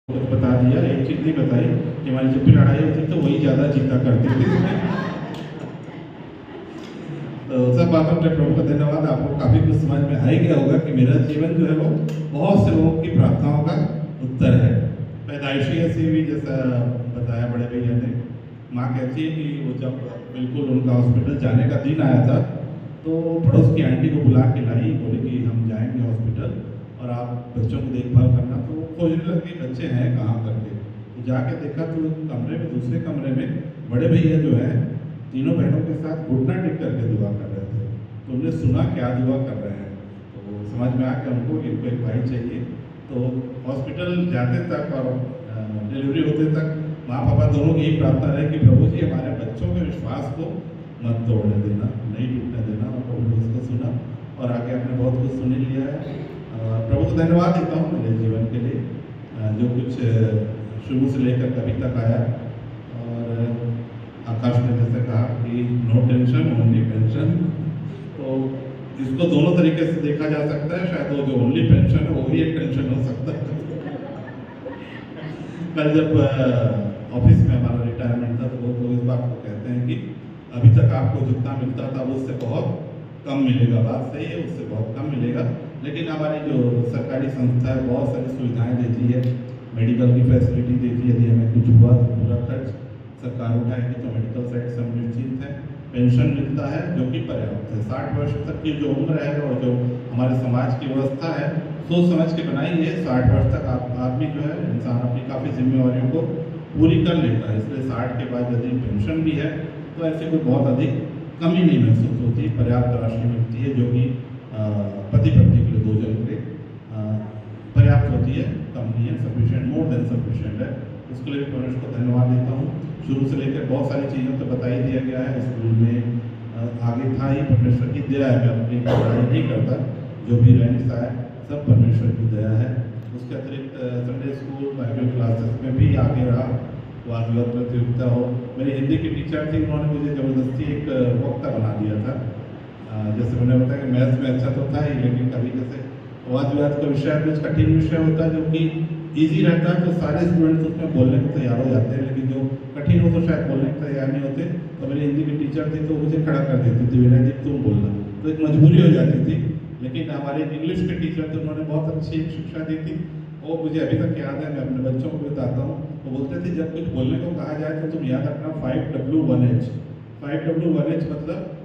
कुछ बता दिया, एक चीज़ नहीं बताई कि हमारी जब भी लड़ाई होती तो वही ज़्यादा जीता करती थी। तो सब बातों के प्रभु का धन्यवाद। आपको काफ़ी कुछ समझ में आ ही गया होगा कि मेरा जीवन जो है वो बहुत से लोगों की प्रार्थनाओं का उत्तर है। पैदाइशी ऐसी भी, जैसा बताया बड़े भैया ने, माँ कहती है कि वो जब बिल्कुल उनका हॉस्पिटल जाने का दिन आया था तो पड़ोस की आंटी को बुला के लाई, बोले कि हम जाएंगे हॉस्पिटल और आप बच्चों की देखभाल करना। तो वो खोजने लगी बच्चे हैं कहाँ करके, तो जाके देखा तो कमरे में, दूसरे कमरे में बड़े भैया जो है तीनों बहनों के साथ घुटना टेक करके दुआ कर रहे थे। तो उन्होंने सुना क्या दुआ कर रहे हैं, तो समझ में आ गया उनको कि इनको एक भाई चाहिए। तो हॉस्पिटल जाते तक और डिलीवरी होते तक माँ पापा दोनों की यही प्रार्थना रहे कि प्रभु जी हमारे बच्चों के विश्वास को मत तोड़ने देना, नहीं टूटने देना। और प्रभु ने उसको सुना और आगे आपने बहुत कुछ सुन लिया है। प्रभु को धन्यवाद देता हूँ मेरे जीवन के लिए, जो कुछ शुरू से लेकर कभी तक आया। और आकाश ने जैसे कहा कि नो टेंशन ओनली पेंशन, तो इसको दोनों तरीके से देखा जा सकता है। शायद वो जो ओनली पेंशन है वो भी एक टेंशन हो सकता है। कल जब ऑफिस में हमारा रिटायरमेंट था तो वो तो इस बात को कहते हैं कि अभी तक आपको जितना मिलता था वो उससे बहुत कम मिलेगा। बात सही है, उससे बहुत कम मिलेगा, लेकिन हमारी जो सरकारी संस्था है बहुत सारी सुविधाएं देती है, मेडिकल की फैसिलिटी देती है। यदि हमें कुछ हुआ तो पूरा खर्च सरकार उठाएगी, तो मेडिकल साइड से हम निश्चिंत हैं। पेंशन मिलता है जो कि पर्याप्त है। 60 वर्ष तक की जो उम्र है और जो हमारे समाज की व्यवस्था है सोच समझ के बनाई है। 60 वर्ष तक आदमी जो है, इंसान अपनी काफ़ी जिम्मेवारियों को पूरी कर लेता है, इसलिए 60 के बाद यदि पेंशन भी है तो ऐसे कोई बहुत अधिक कमी नहीं महसूस होती। पर्याप्त राशि मिलती है जो कि पति पत्नी के लिए, दो जन के लिए पर्याप्त होती है, कम नहीं है, सफिशिएंट, मोर देन सफिशिएंट है। उसके लिए परमेश्वर को धन्यवाद देता हूँ। शुरू से लेकर बहुत सारी चीज़ों को बता ही दिया गया है। स्कूल में आगे था ही, परमेश्वर की दया है। मैं अपनी पढ़ाई नहीं करता, जो भी रहने सा है सब परमेश्वर की दया है। उसके अतिरिक्त संडे स्कूल, बाइबल क्लासेस में भी आगे रहा, वाद विवाद प्रतियोगिता हो। मेरी हिंदी की टीचर थी, उन्होंने मुझे ज़बरदस्ती एक वक्ता बना दिया था। जैसे मैंने बताया कि मैथ्स में अच्छा तो था ही, लेकिन कभी जैसे वाद विवाद का विषय कुछ कठिन विषय होता है जो कि ईजी रहता है तो सारे स्टूडेंट्स उसमें बोलने को तैयार हो जाते हैं, लेकिन जो कठिन हो तो शायद बोलने को तैयार नहीं होते। तो मेरी हिंदी की टीचर थी तो मुझे खड़ा कर देती थी, विनय जी तुम बोलना, तो एक मजबूरी हो जाती थी। लेकिन हमारे इंग्लिश के टीचर थे, उन्होंने बहुत अच्छी एक शिक्षा दी थी, वो मुझे अभी तक याद है। मैं अपने बच्चों को बताता हूँ, वो बोलते थे जब कुछ बोलने को कहा जाए तो तुम याद रखना 5W1H। 5W1H मतलब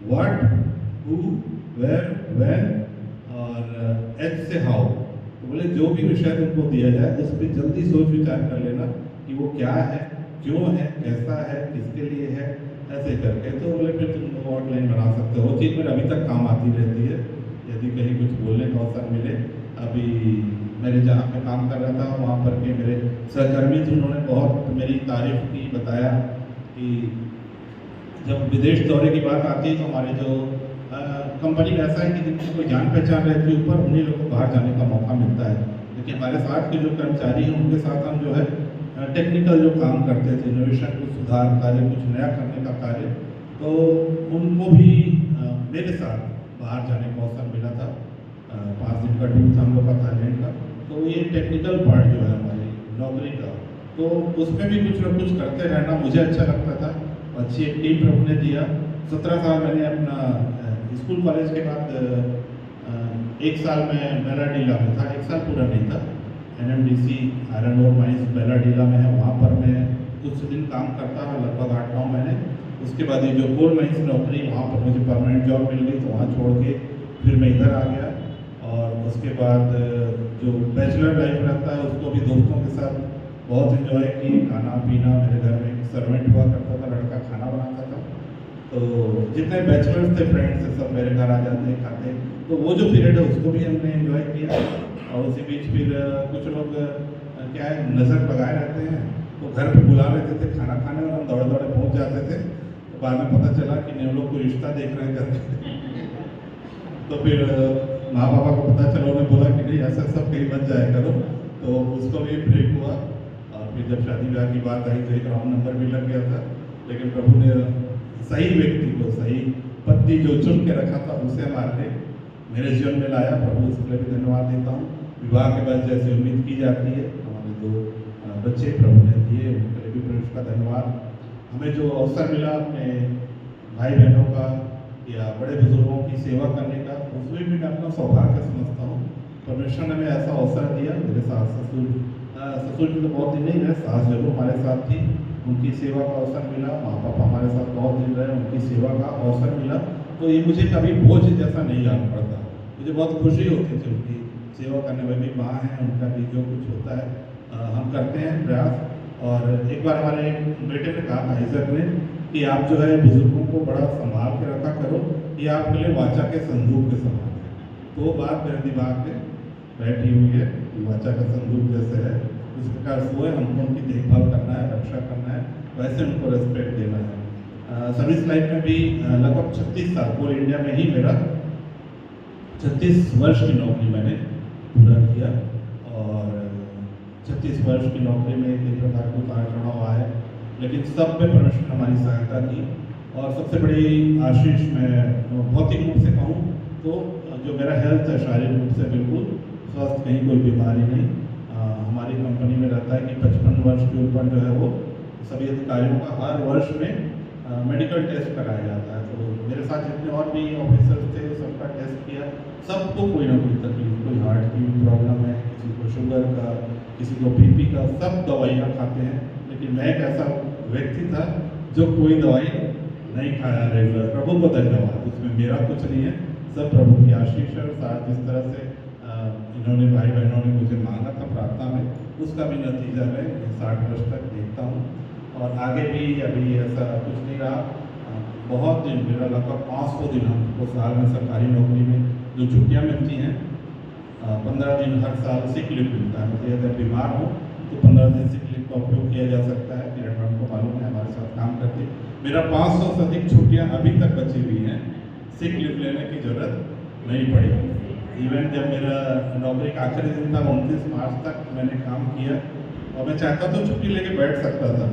व्हाट, हु, वेयर, व्हेन और एच से हाउ। तो बोले जो भी विषय तुमको दिया जाए उस पर जल्दी सोच विचार कर लेना कि वो क्या है, क्यों है, कैसा है, किसके लिए है, ऐसे करके। तो बोले फिर तुम आउटलाइन बना सकते हो। वो चीज़ मेरे अभी तक काम आती रहती है यदि कहीं कुछ बोलने का अवसर मिले। अभी मैंने जहाँ पे काम कर रहा था वहाँ पर के मेरे सहकर्मी थे, उन्होंने बहुत मेरी तारीफ की, बताया कि जब विदेश दौरे की बात आती है तो हमारे जो कंपनी में ऐसा है कि जिनकी कोई जान पहचान रहती है ऊपर, उन्हीं लोगों को बाहर जाने का मौका मिलता है। लेकिन हमारे साथ के जो कर्मचारी हैं उनके साथ हम जो है टेक्निकल जो काम करते थे, इनोवेशन, कुछ सुधार कार्य, कुछ नया करने का कार्य, तो उनको भी मेरे साथ बाहर जाने का अवसर मिला था। 5 दिन का टूर था हम लोग का थाईलैंड का। तो ये टेक्निकल पार्ट जो है हमारी नौकरी का, तो उसमें भी कुछ ना कुछ करते रहना मुझे अच्छा लगता था। अच्छी एक टीम प्रभु ने दिया। 17 साल मैंने अपना स्कूल कॉलेज के बाद 1 साल में बेलाडीला में था, 1 साल पूरा नहीं था। NMDC iron ore mines Bailadila में है, वहाँ पर मैं कुछ दिन काम करता है, लगभग 8-9 महीने। उसके बाद ये जो कोल माइंस नौकरी, वहाँ पर मुझे परमानेंट जॉब मिल गई, तो वहाँ छोड़ के फिर मैं इधर आ गया। और उसके बाद जो बैचलर लाइफ रहता है उसको भी दोस्तों के साथ बहुत इन्जॉय किए। खाना पीना, मेरे घर में एक सर्वेंट हुआ करता था, लड़का खाना बनाता था, तो जितने बैचलर्स थे फ्रेंड्स से सब मेरे घर आ जाते खाते। तो वो जो पीरियड है उसको भी हमने एंजॉय किया। और उसी बीच फिर कुछ लोग क्या है, नज़र लगाए रहते हैं, तो घर पे बुला लेते थे खाना खाने, और हम दौड़े दौड़े पहुंच जाते थे। तो बाद में पता चला कि नहीं, लोग कोई रिश्ता देख रहे थे। तो फिर माँ बाबा को पता चला, उन्होंने बोला कि नहीं ऐसा सब कहीं बच जाए करो, तो उसको भी ब्रेक हुआ। और फिर जब शादी ब्याह की बात आई तो एक राउंड नंबर भी लग गया था। लेकिन प्रभु ने सही व्यक्ति को, सही पत्नी जो चुन के रखा था, उसे हमारे लिए मेरे जीवन में लाया। प्रभु उसके लिए भी धन्यवाद देता हूँ। विवाह के बाद जैसे उम्मीद की जाती है, हमारे दो बच्चे प्रभु ने दिए, उनके लिए भी प्रभु का धन्यवाद। हमें जो अवसर मिला अपने भाई बहनों का या बड़े बुजुर्गों की सेवा करने का, उसमें भी मैं अपना सौभाग्य समझता हूँ। परमेश्वर ने हमें ऐसा अवसर दिया। मेरे सास ससुर जी तो बहुत दिन नहीं रहे, सास जरूर हमारे साथ थी, उनकी सेवा का अवसर मिला। माँ पापा हमारे साथ बहुत दिन रहे, उनकी सेवा का अवसर मिला। तो ये मुझे कभी बोझ जैसा नहीं जान पड़ता, मुझे बहुत खुशी होती थी उनकी सेवा करने में। भी माँ हैं, उनका भी जो कुछ होता है हम करते हैं प्रयास। और एक बार हमारे बेटे ने कहा था आइजक ने कि आप जो है बुजुर्गों को बड़ा संभाल के रखा करो, ये आपके लिए वाचा के संदूक के समान है। तो वो बात मेरे दिमाग में बैठी हुई है कि वाचा का संदूक जैसे है उस प्रकार से है, हमको उनकी देखभाल करना है, रक्षा करना है, वैसे उनको रेस्पेक्ट देना है। सर्विस लाइफ में भी लगभग 36 साल पूरे इंडिया में ही मेरा 36 वर्ष की नौकरी मैंने पूरा किया। और 36 वर्ष की नौकरी में कई प्रकार के उतार चढ़ाव आए, लेकिन सब में परमेश्वर ने हमारी सहायता की। और सबसे बड़ी आशीष मैं भौतिक रूप से कहूँ तो जो मेरा हेल्थ है, शारीरिक रूप से बिल्कुल स्वस्थ, कहीं कोई बीमारी नहीं। हमारी कंपनी में रहता है कि 55 वर्ष के ऊपर जो है वो सभी अधिकारियों का हर वर्ष में मेडिकल टेस्ट कराया जाता है। तो मेरे साथ जितने और भी ऑफिसर्स थे सबका टेस्ट किया, सबको कोई ना कोई तकलीफ, कोई हार्ट की प्रॉब्लम है, किसी को शुगर का, किसी को बीपी का, सब दवाइयाँ खाते हैं। लेकिन मैं एक ऐसा व्यक्ति था जो कोई दवाई नहीं खाया रेगुलर। प्रभु को धन्यवाद, उसमें मेरा कुछ नहीं है, सब प्रभु की आशीष है। और साथ जिस तरह से इन्होंने भाई बहनों ने मुझे मांगा था प्रार्थना में, उसका भी नतीजा मैं 60 वर्ष तक देखता हूँ। और आगे भी अभी ऐसा कुछ नहीं रहा। बहुत दिन, मेरा लगभग 500 दिन हमको साल में सरकारी नौकरी में जो छुट्टियाँ मिलती हैं, 15 दिन हर साल सिक लीव मिलता है। मुझे अगर बीमार हो तो 15 दिन सिक लीव का उपयोग किया जा सकता है। किरण मैम को मालूम है, हमारे साथ काम करते। मेरा 500 से अधिक छुट्टियाँ अभी तक बची हुई हैं, सिक लीव लेने की जरूरत नहीं पड़ी। इवन जब मेरा नौकरी का आखिरी दिन था 29 मार्च तक मैंने काम किया, और मैं चाहता तो छुट्टी लेके बैठ सकता था,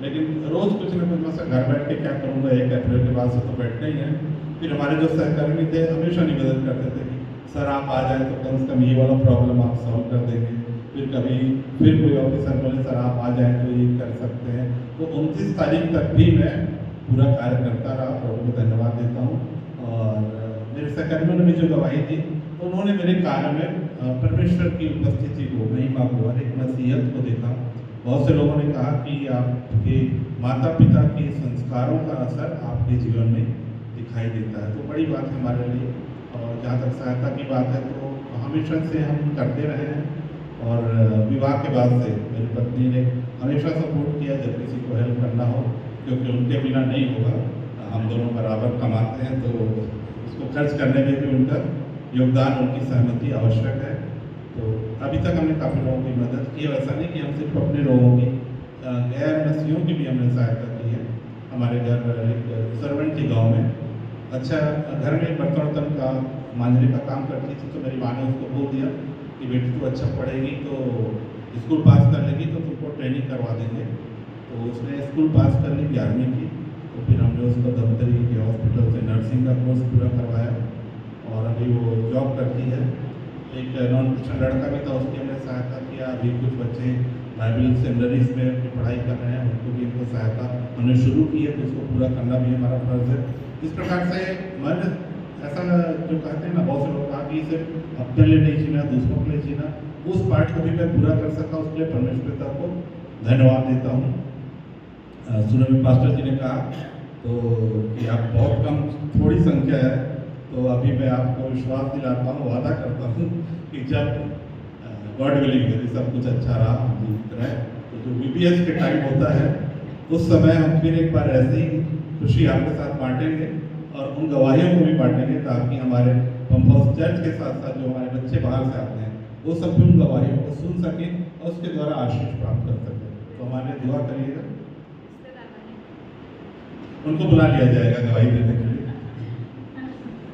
लेकिन रोज़ कुछ ना कुछ मैं घर बैठ के क्या करूँगा, 1 अप्रैल के बाद से तो बैठना ही है। फिर हमारे जो सहकर्मी थे हमेशा निवेदन करते थे कि सर आप आ जाए तो कम से कम ये वाला प्रॉब्लम आप सॉल्व कर देंगे। फिर कोई ऑफिसर बोले सर आप आ जाए तो ये कर सकते हैं। तो 29 तारीख तक भी मैं पूरा कार्य करता रहा, प्रभु को धन्यवाद देता हूँ। और मेरे सहकर्मियों ने भी जो गवाही दी, तो उन्होंने मेरे कार्य में परमेश्वर की उपस्थिति को, महिमा को और एक नसीहत को देखा। बहुत से लोगों ने कहा कि आपके माता पिता के संस्कारों का असर आपके जीवन में दिखाई देता है, तो बड़ी बात है हमारे लिए। और जहाँ तक सहायता की बात है तो हमेशा से हम करते रहे हैं। और विवाह के बाद से मेरी पत्नी ने हमेशा सपोर्ट किया जब किसी को हेल्प करना हो, क्योंकि उनके बिना नहीं होगा। हम दोनों बराबर कमाते हैं, तो उसको खर्च करने में भी उनका योगदान, उनकी सहमति आवश्यक है। तो अभी तक हमने काफ़ी लोगों की मदद की है। ऐसा नहीं कि हम सिर्फ अपने लोगों की, गैर मसीहों की भी हमने सहायता की है। हमारे घर एक सर्वेंट थी गाँव में, अच्छा घर में बर्तन वर्तन का मांजने का काम करती थी। तो मेरी माँ ने उसको बोल दिया कि बेटी तू अच्छा पढ़ेगी तो स्कूल पास कर लेगी तो तुमको ट्रेनिंग करवा देंगे। तो उसने स्कूल पास कर ली 11वीं की। तो फिर हमने उसको धमतरी के हॉस्पिटल से नर्सिंग का कोर्स पूरा करवाया, और अभी वो जॉब करती है। एक नॉन क्रिश्चियन लड़का भी था, उसकी हमने सहायता किया। अभी कुछ बच्चे बाइबल सेमिनरीज में अपनी पढ़ाई कर रहे हैं, उनको भी हमको सहायता हमने शुरू की है, तो उसको पूरा करना भी हमारा फर्ज है। इस प्रकार से मन ऐसा जो कहते हैं ना, बहुत से लोग कहा कि सिर्फ अपने लिए नहीं जीना, दूसरों के लिए जीना, उस पार्ट को भी मैं पूरा कर सका, उसके लिए परमेश्वर पिता को धन्यवाद देता हूँ। सुनो में पास्टर जी ने कहा तो कि आप बहुत कम, थोड़ी संख्या है, तो अभी मैं आपको विश्वास दिलाता हूँ, वादा करता हूँ कि जब गॉड विलिंग यदि सब कुछ अच्छा रहा, हम जीवित रहे, तो जो VBS के टाइम होता है उस समय हम फिर एक बार ऐसी खुशी आपके साथ बांटेंगे और उन गवाहियों को भी बांटेंगे, ताकि हमारे पंप हाउस चर्च के साथ साथ जो हमारे बच्चे बाहर से आते हैं वो सब भी उन गवाहियों को सुन सकें और उसके द्वारा आशीष प्राप्त कर सकें। तो हमारे दुआ करिएगा, उनको बुला लिया जाएगा गवाही देने के लिए।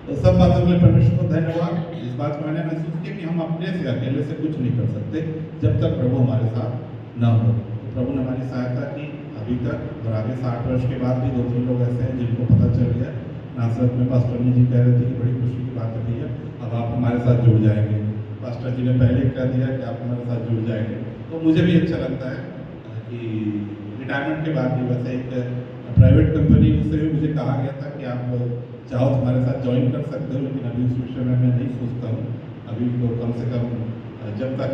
तो सब बातों के लिए परमेश्वर को धन्यवाद। इस बात को मैंने महसूस किया कि हम अपने से अकेले से कुछ नहीं कर सकते जब तक प्रभु हमारे साथ न हो। तो प्रभु ने हमारी सहायता की अभी तक, और आगे 60 वर्ष के बाद भी 2-3 लोग ऐसे हैं जिनको पता चल गया। नासरत में पास्टर जी कह रहे थे कि बड़ी खुशी की बात है भैया, अब आप हमारे साथ जुड़ जाएंगे। पास्टर जी ने पहले कह दिया कि आप हमारे साथ जुड़ जाएंगे, तो मुझे भी अच्छा लगता है। कि रिटायरमेंट के बाद भी वैसे एक प्राइवेट कंपनी से भी मुझे कहा गया था कि आप चाहो तो हमारे साथ ज्वाइन कर सकते हो, लेकिन अभी उस विषय में मैं नहीं सोचता हूँ। अभी तो कम से कम जब तक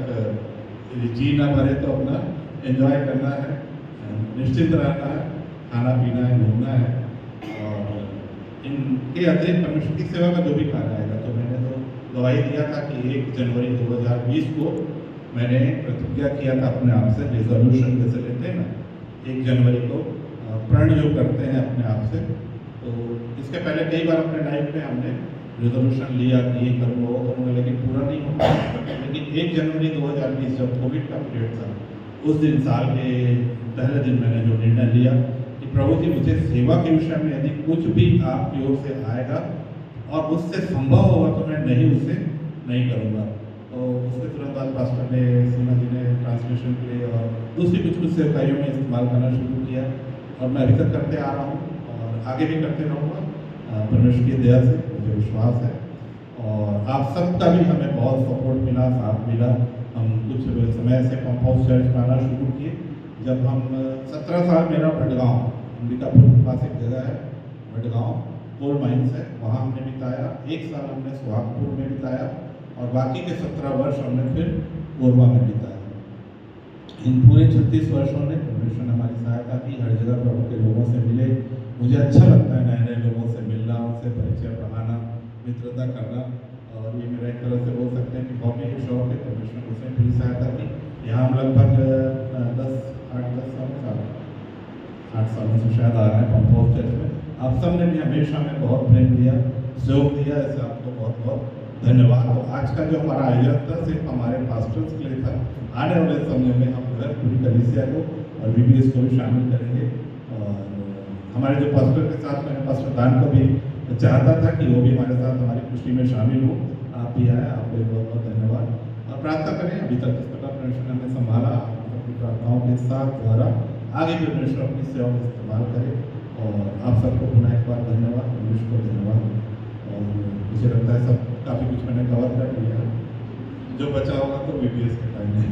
जी ना भरे तो अपना एंजॉय करना है, निश्चिंत रहना है, खाना पीना है, घूमना है। और इनके अतिरिक्त परमेश्वर की सेवा का जो भी कार्य आएगा, तो मैंने तो गवाही दिया था कि 1 जनवरी 2020 को मैंने प्रतिज्ञा किया था अपने आप से, रेजोल्यूशन जैसे लेते हैं ना, 1 जनवरी को प्रण जो करते हैं अपने आप से। तो इसके पहले कई बार अपने लाइफ में हमने रेजोल्यूशन लिया कि ये करूँगा वो करूँगा, लेकिन पूरा नहीं होता। लेकिन 1 जनवरी 2020 जब कोविड का पीरियड था, उस दिन साल के पहले दिन मैंने जो निर्णय लिया कि प्रभु जी, मुझे सेवा के विषय में यदि कुछ भी आपकी ओर से आएगा और उससे संभव होगा तो मैं उसे नहीं करूँगा। तो उसके तुरंत बाद पास्टर ने, सीमा जी ने ट्रांसलेशन के लिए और दूसरी कुछ सेवकाइयों में इस्तेमाल करना शुरू किया, और मैं अभी तक करते आ रहा हूँ और आगे भी करते रहूँगा। परमेश्वर की दया से मुझे विश्वास है, और आप सबका भी हमें बहुत सपोर्ट मिला, साथ मिला। हम कुछ समय से पंप हाउस चर्च में आना शुरू किए। जब हम 17 साल मेरा भटगांव, अंबिकापुर के पास एक जगह है भटगांव, कोल माइंस है, वहाँ हमने बिताया। 1 साल हमने सुहागपुर में बिताया, और बाकी के 17 वर्ष हमने फिर कोरबा में बिताया। इन पूरे 36 वर्षों में परमेश्वर ने हमारी सहायता की, हर जगह प्रभु के लोगों से मिले। मुझे अच्छा लगता है नए नए लोगों से मिलना, उनसे परिचय बढ़ाना, मित्रता करना, और ये मेरा एक तरह से बोल सकते हैं कि हॉबी के शौक है। परमेश्वर ने उसमें पूरी सहायता की। यहाँ हम लगभग 8 सालों से शायद आ रहे हैं पंप हाउस चर्च में। आप सब ने भी हमेशा हमें बहुत प्रेम दिया, सहयोग दिया, इससे आपको बहुत बहुत धन्यवाद। और आज का जो हमारा आयोजन था सिर्फ हमारे पास्टर्स के लिए था। आने वाले समय में हम पूरी कलीसिया को और VBS को भी शामिल करेंगे। और हमारे जो पास्टर के साथ, मैंने पास्टर दान को भी चाहता था कि वो भी हमारे साथ हमारी खुशी में शामिल हो। आप भी आए, आपको बहुत बहुत धन्यवाद। और प्रार्थना करें, अभी तक जिस प्रकार परमेश्वर ने हमें संभाला, अपनी प्रार्थनाओं के साथ द्वारा आगे भी परमेश्वर अपनी सेवा में इस्तेमाल करे। और आप सबको पुनः एक बार धन्यवाद, परमेश्वर को धन्यवाद। और मुझे लगता है सब काफ़ी कुछ मैंने कवर कर लिया है। जो बचा होगा तो VBS के टाइम में